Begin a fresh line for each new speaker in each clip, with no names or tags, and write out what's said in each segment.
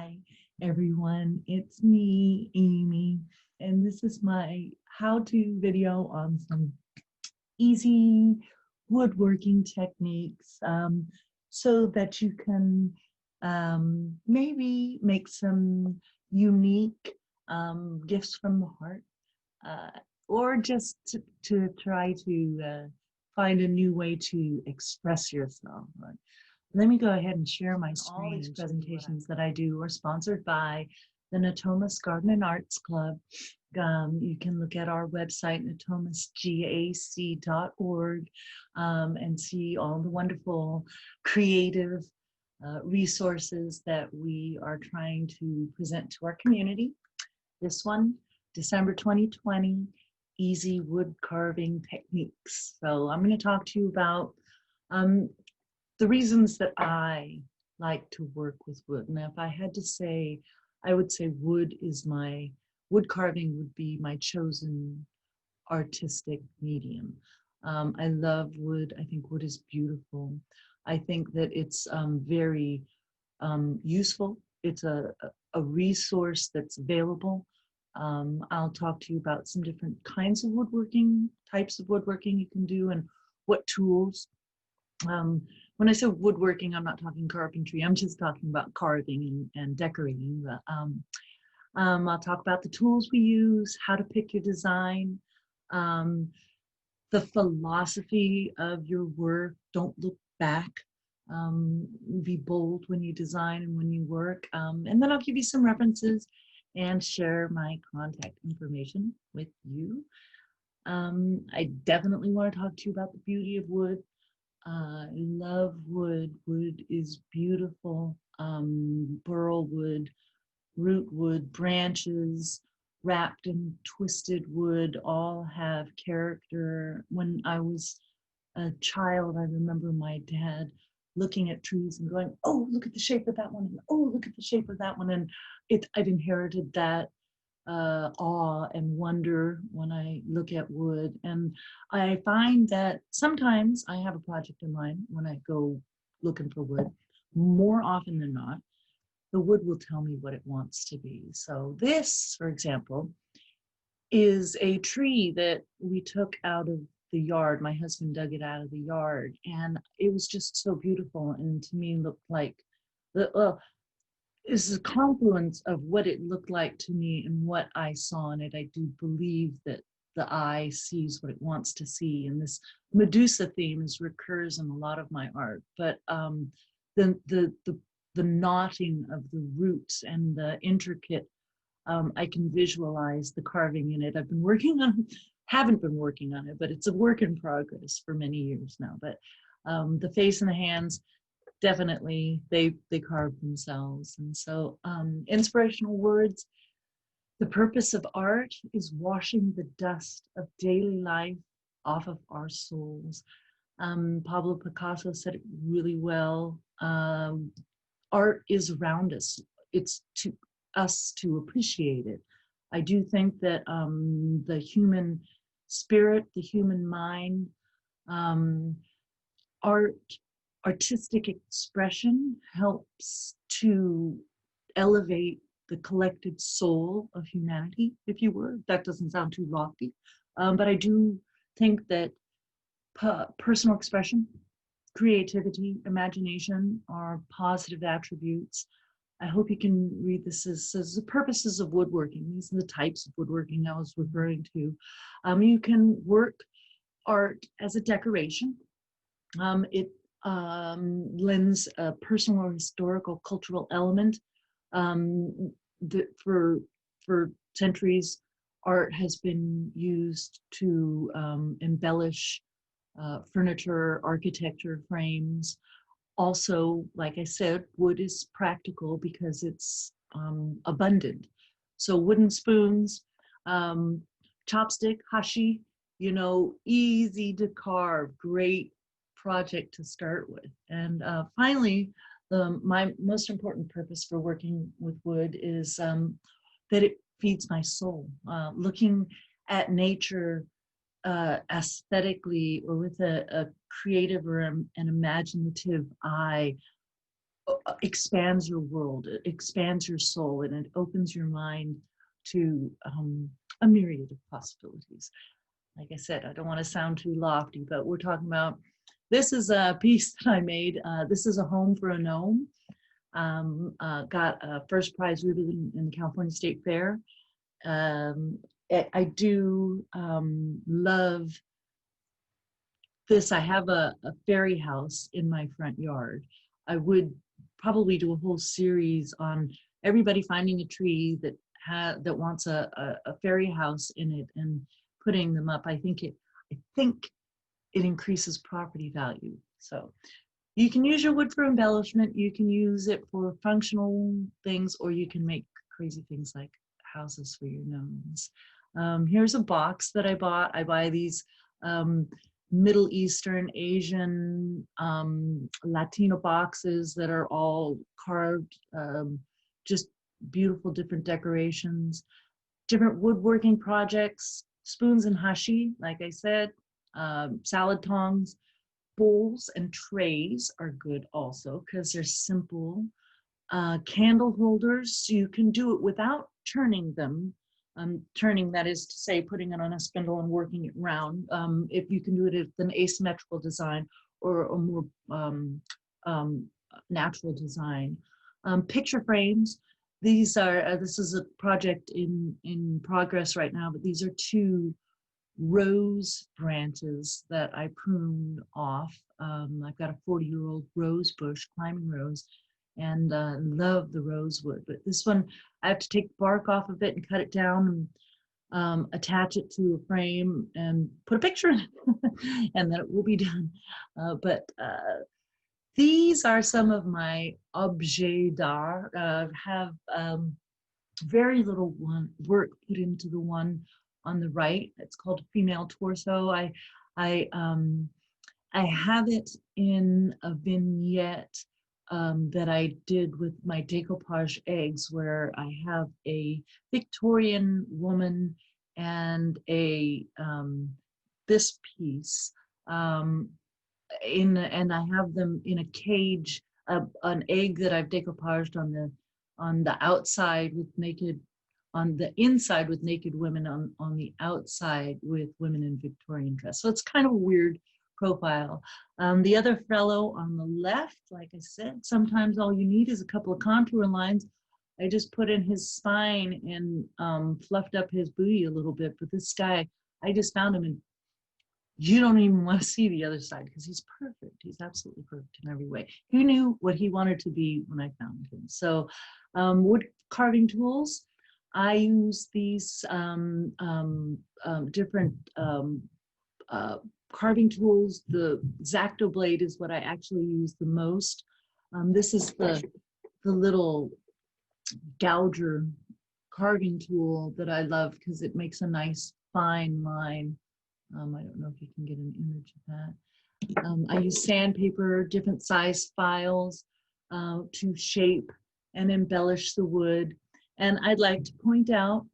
Hi, everyone. It's me, Amy, and this is my how-to video on some easy woodworking techniques so that you can maybe make some unique gifts from the heart or just to try to find a new way to express yourself. Let me go ahead and share my screen. All these presentations that I do are sponsored by the Natomas Garden and Arts Club. You can look at our website, natomasgac.org, and see all the wonderful creative resources that we are trying to present to our community. This one, December 2020, Easy Wood Carving Techniques. So I'm going to talk to you about the reasons that I like to work with wood. Now, if I had to say, I would say wood carving would be my chosen artistic medium. I love wood. I think wood is beautiful. I think that it's very useful. It's a resource that's available. I'll talk to you about some different kinds of woodworking, types of woodworking you can do, and what tools. When I say woodworking, I'm not talking carpentry. I'm just talking about carving and decorating. But, I'll talk about the tools we use, how to pick your design, the philosophy of your work. Don't look back. Be bold when you design and when you work. And then I'll give you some references and share my contact information with you. I definitely want to talk to you about the beauty of wood. I love wood. Wood is beautiful. Burl wood, root wood, branches, wrapped and twisted wood all have character. When I was a child, I remember my dad looking at trees and going, "Oh, look at the shape of that one," and "Oh, look at the shape of that one." And I've inherited that awe and wonder when I look at wood. And I find that sometimes I have a project in mind when I go looking for wood. More often than not, the wood will tell me what it wants to be. So this, for example, is a tree that we took out of the yard. My husband dug it out of the yard, and it was just so beautiful, and to me looked like is a confluence of what it looked like to me and what I saw in it. I do believe that the eye sees what it wants to see, and this Medusa theme recurs in a lot of my art. But the knotting of the roots and the intricate, I can visualize the carving in it. I've been working on, haven't been working on it, but it's a work in progress for many years now. But the face and the hands, definitely they carve themselves. And so inspirational words. The purpose of art is washing the dust of daily life off of our souls. Pablo Picasso said it really well. Art is around us. It's to us to appreciate it. I do think that the human spirit, the human mind, artistic expression helps to elevate the collective soul of humanity, if you were. That doesn't sound too lofty, but I do think that personal expression, creativity, imagination are positive attributes. I hope you can read this as the purposes of woodworking. These are the types of woodworking I was referring to. You can work art as a decoration. It lends a personal or historical cultural element. For centuries, art has been used to embellish furniture, architecture, frames. Also, like I said, wood is practical because it's abundant. So wooden spoons, chopstick, hashi, easy to carve, great project to start with. And finally, my most important purpose for working with wood is that it feeds my soul. Looking at nature aesthetically or with a creative or an imaginative eye expands your world, it expands your soul, and it opens your mind to a myriad of possibilities. Like I said, I don't want to sound too lofty, but we're talking about, this is a piece that I made. This is a home for a gnome. Got a first prize ribbon in the California State Fair. I do love this. I have a fairy house in my front yard. I would probably do a whole series on everybody finding a tree that wants a fairy house in it and putting them up. I think it increases property value. So you can use your wood for embellishment, you can use it for functional things, or you can make crazy things like houses for your gnomes. Here's a box that I bought. I buy these Middle Eastern, Asian, Latino boxes that are all carved, just beautiful different decorations, different woodworking projects, spoons and hashi, like I said, salad tongs, bowls and trays are good also because they're simple. Candle holders, you can do it without turning them. Turning, that is to say, putting it on a spindle and working it round. If you can do it with an asymmetrical design or a more natural design. Picture frames. These are, this is a project in progress right now, but these are 2 rose branches that I pruned off. I've got a 40-year-old rose bush, climbing rose, and love the rosewood. But this one, I have to take the bark off of it and cut it down and attach it to a frame and put a picture in it, and then it will be done. But these are some of my objets d'art. Have very little work put into the one on the right. It's called Female Torso. I have it in a vignette that I did with my decoupage eggs, where I have a Victorian woman and a this piece and I have them in a cage, an egg that I've decoupaged on the outside with naked, on the inside with naked women, on the outside with women in Victorian dress. So it's kind of a weird profile. The other fellow on the left, like I said, sometimes all you need is a couple of contour lines. I just put in his spine and fluffed up his booty a little bit. But this guy, I just found him, and you don't even want to see the other side because he's perfect. He's absolutely perfect in every way. He knew what he wanted to be when I found him. So wood carving tools, I use these different carving tools. The X-Acto blade is what I actually use the most. This is the little gouger carving tool that I love because it makes a nice fine line. I don't know if you can get an image of that. I use sandpaper, different size files to shape and embellish the wood. And I'd like to point out,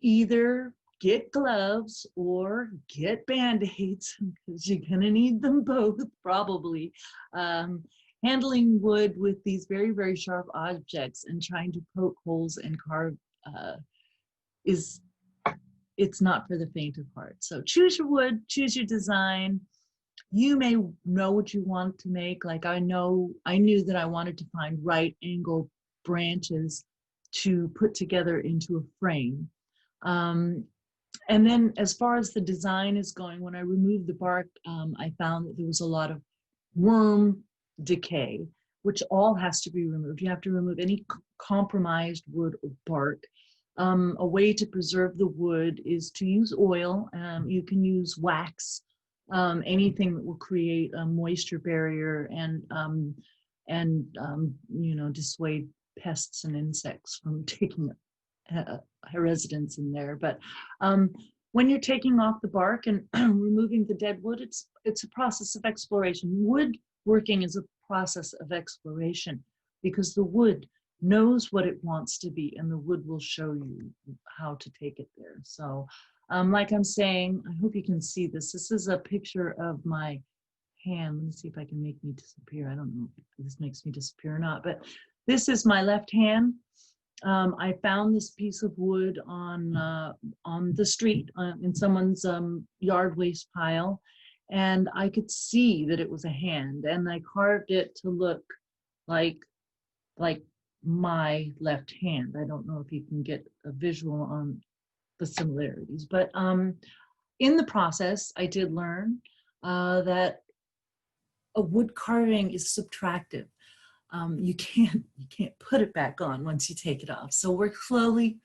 either get gloves or get Band-Aids, because you're gonna need them both probably. Handling wood with these very, very sharp objects and trying to poke holes and carve it's not for the faint of heart. So choose your wood, choose your design. You may know what you want to make. Like I knew that I wanted to find right angle branches to put together into a frame. And then as far as the design is going, when I removed the bark, I found that there was a lot of worm decay, which all has to be removed. You have to remove any compromised wood or bark. A way to preserve the wood is to use oil. You can use wax, anything that will create a moisture barrier and you know, dissuade pests and insects from taking a residence in there. But when you're taking off the bark and removing the dead wood, it's a process of exploration. Woodworking is a process of exploration because the wood knows what it wants to be, and the wood will show you how to take it there. So like I'm saying, I hope you can see this. This is a picture of my hand. Let me see if I can make me disappear. I don't know if this makes me disappear or not, but this is my left hand. I found this piece of wood on the street in someone's yard waste pile, and I could see that it was a hand, and I carved it to look like my left hand. I don't know if you can get a visual on the similarities, but in the process, I did learn that a wood carving is subtractive. You can't put it back on once you take it off. So work slowly,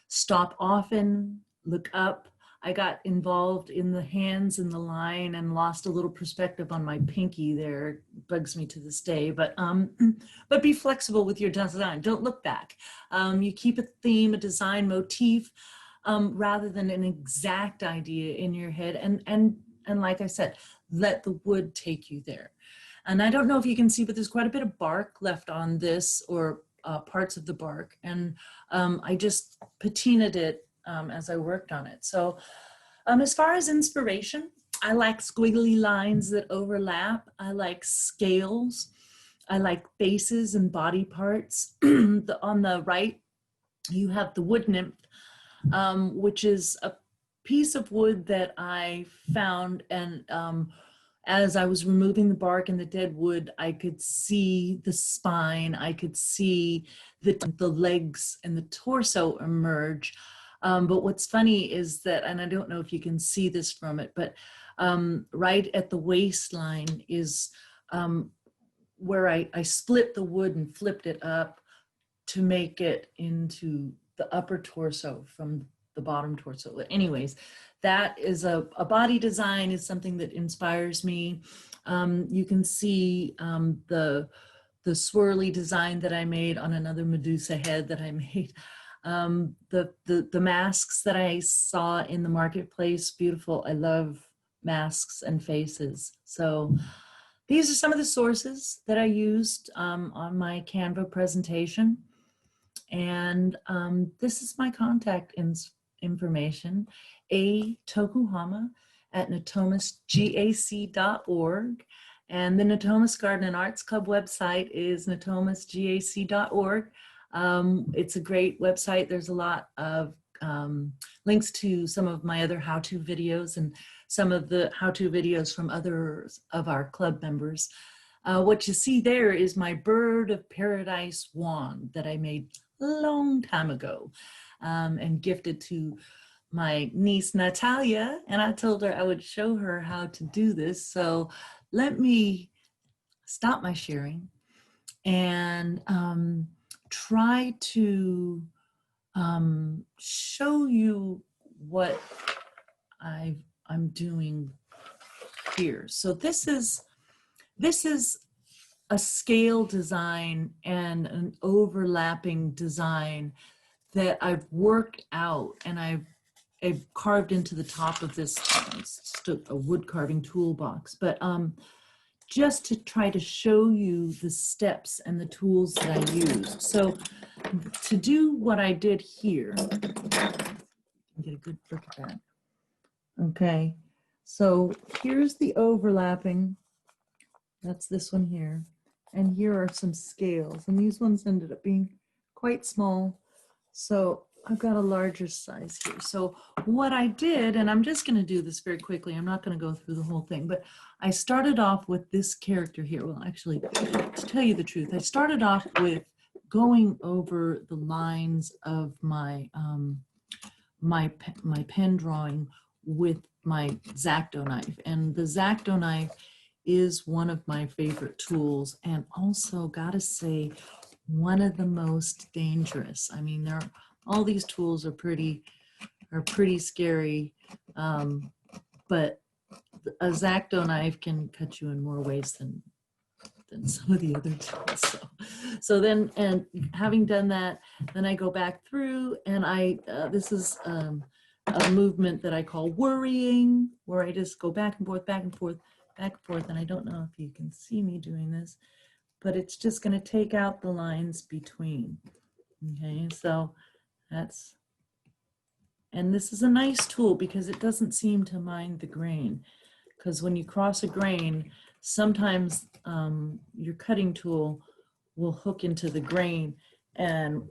stop often, look up. I got involved in the hands and the line and lost a little perspective on my pinky there. It bugs me to this day, but be flexible with your design. Don't look back. You keep a theme, a design motif, rather than an exact idea in your head. And like I said, let the wood take you there. And I don't know if you can see, but there's quite a bit of bark left on this, or parts of the bark. And I just patinaed it as I worked on it. So as far as inspiration, I like squiggly lines that overlap. I like scales. I like faces and body parts. On the right, you have the wood nymph, which is a piece of wood that I found, and as I was removing the bark and the dead wood, I could see the spine, I could see the legs and the torso emerge. But what's funny is that, and I don't know if you can see this from it, but right at the waistline is where I split the wood and flipped it up to make it into the upper torso from the bottom torso. Anyways, that is a body design is something that inspires me. You can see the swirly design that I made on another Medusa head that I made. The masks that I saw in the marketplace, beautiful. I love masks and faces. So these are some of the sources that I used on my Canva presentation. And this is my contact information, atokuhama@natomasgac.org. And the Natomas Garden and Arts Club website is natomasgac.org. It's a great website. There's a lot of links to some of my other how-to videos and some of the how-to videos from others of our club members. What you see there is my bird of paradise wand that I made a long time ago and gifted to my niece Natalia, and I told her I would show her how to do this. So let me stop my sharing and try to show you what I'm doing here. So this is a scale design and an overlapping design that I've worked out, and I've carved into the top of this a wood carving toolbox. But just to try to show you the steps and the tools that I used. So to do what I did here, get a good look at that. Okay, so here's the overlapping. That's this one here. And here are some scales. And these ones ended up being quite small. So I've got a larger size here. So what I did, and I'm just going to do this very quickly. I'm not going to go through the whole thing, but I started off with this character here. Well, actually, to tell you the truth, I started off with going over the lines of my my pen drawing with my X-Acto knife. And the X-Acto knife is one of my favorite tools, and also gotta say, one of the most dangerous. I mean, all these tools are pretty scary, but a X-Acto knife can cut you in more ways than some of the other tools. So then, and having done that, then I go back through, and this is a movement that I call worrying, where I just go back and forth, back and forth, back and forth. And I don't know if you can see me doing this, but it's just going to take out the lines between. Okay, so and this is a nice tool because it doesn't seem to mind the grain. because when you cross a grain, sometimes your cutting tool will hook into the grain and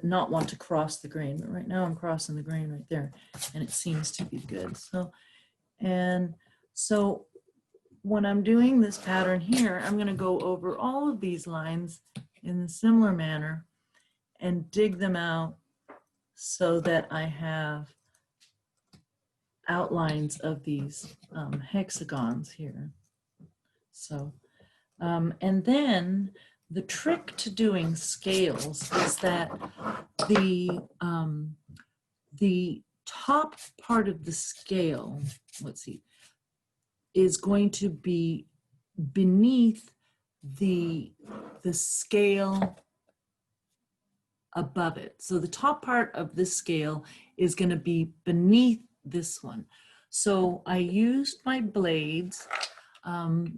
not want to cross the grain. But right now I'm crossing the grain right there, and it seems to be good. So when I'm doing this pattern here, I'm going to go over all of these lines in a similar manner and dig them out so that I have outlines of these hexagons here. So, and then the trick to doing scales is that the top part of the scale, let's see, is going to be beneath the scale above it. So the top part of this scale is going to be beneath this one. So I used my blades,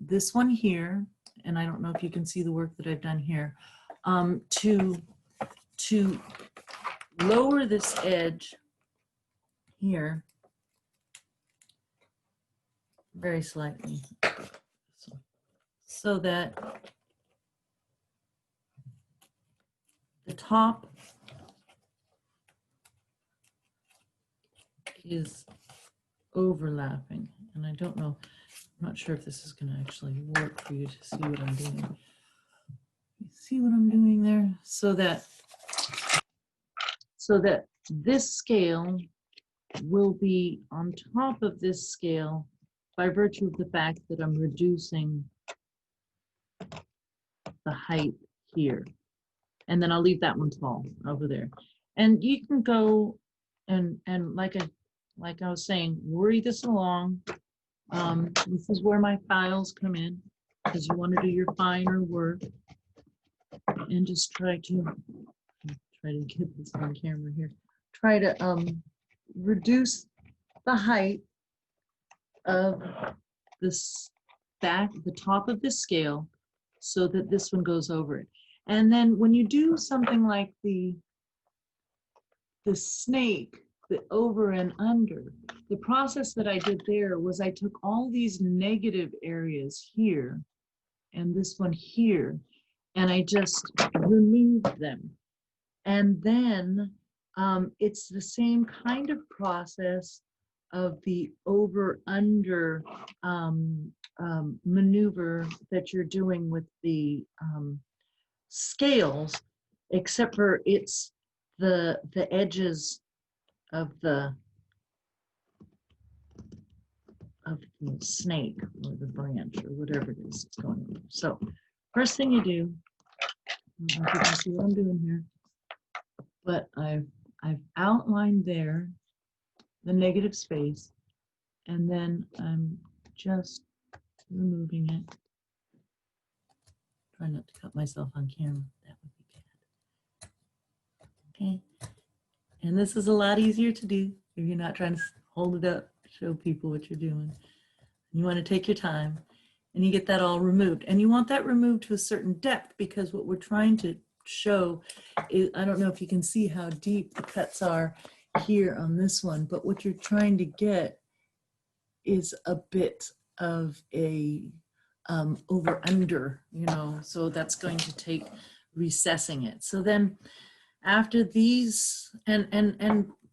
this one here, and I don't know if you can see the work that I've done here, to lower this edge here very slightly, so that the top is overlapping. And I don't know, I'm not sure if this is going to actually work for you to see what I'm doing. You see what I'm doing there? So that this scale will be on top of this scale by virtue of the fact that I'm reducing the height here. And then I'll leave that one tall over there. And you can go and like I was saying, worry this along. This is where my files come in, because you want to do your finer work, and just try to get this on camera here. Try to reduce the height of this the top of this scale, so that this one goes over it. And then when you do something like the snake, the over and under, the process that I did there was I took all these negative areas here and this one here, and I just removed them. And then it's the same kind of process of the over under maneuver that you're doing with the scales, except for it's the edges of the snake or the branch or whatever it is that's going on. So first thing you do, I don't know if you can see what I'm doing here, but I've outlined there the negative space, and then I'm just removing it. Try not to cut myself on camera. That would be bad. Okay. And this is a lot easier to do if you're not trying to hold it up, show people what you're doing. You want to take your time, and you get that all removed. And you want that removed to a certain depth, because what we're trying to show is, I don't know if you can see how deep the cuts are here on this one, but what you're trying to get is a bit of a over under, you know, so that's going to take recessing it. So then after these, and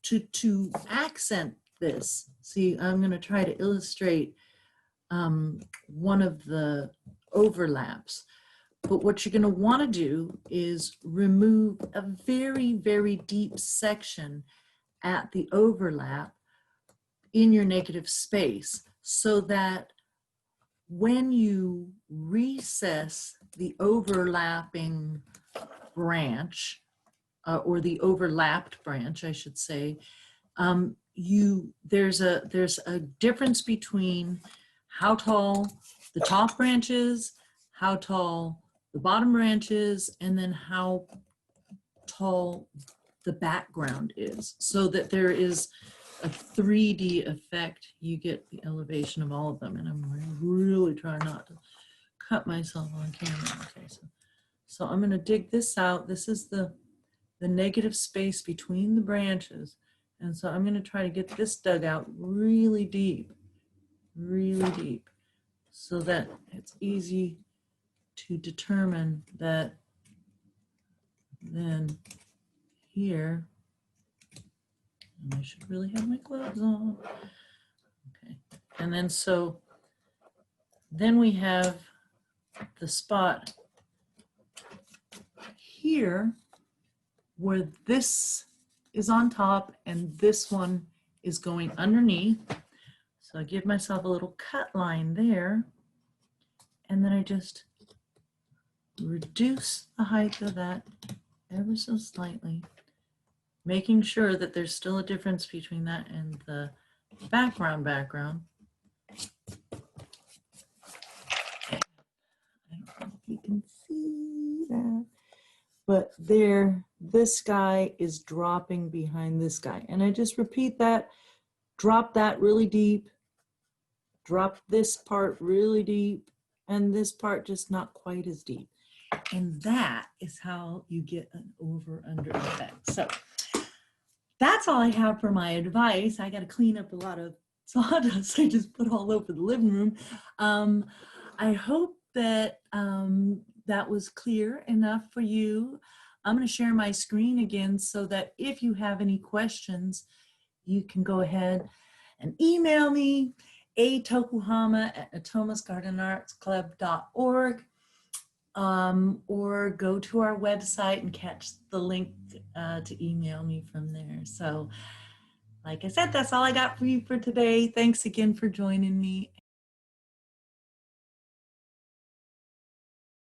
to accent this, see, I'm going to try to illustrate one of the overlaps. But what you're going to want to do is remove a very, very deep section at the overlap in your negative space, so that when you recess the overlapping branch, or the overlapped branch, I should say, there's a difference between how tall the top branch is, how tall the bottom branch is, and then how tall the background is, so that there is a 3D effect. You get the elevation of all of them, and I'm really trying not to cut myself on camera. Okay, so I'm going to dig this out. This is the negative space between the branches, and so I'm going to try to get this dug out really deep. really deep so that it's easy to determine that then here, and I should really have my gloves on. Okay, and then so then we have the spot here where this is on top and this one is going underneath. So I give myself a little cut line there, and then I just reduce the height of that ever so slightly, making sure that there's still a difference between that and the background. Okay. I don't know if you can see that, but there, this guy is dropping behind this guy. And I just repeat that, drop that really deep, drop this part really deep, and this part just not quite as deep. And that is how you get an over-under effect. So that's all I have for my advice. I got to clean up a lot of sawdust I just put all over the living room. I hope that that was clear enough for you. I'm going to share my screen again so that if you have any questions, you can go ahead and email me, atokuhama@natomasgardenartsclub.org, or go to our website and catch the link to email me from there. So like I said, that's all I got for you for today. Thanks again for joining me.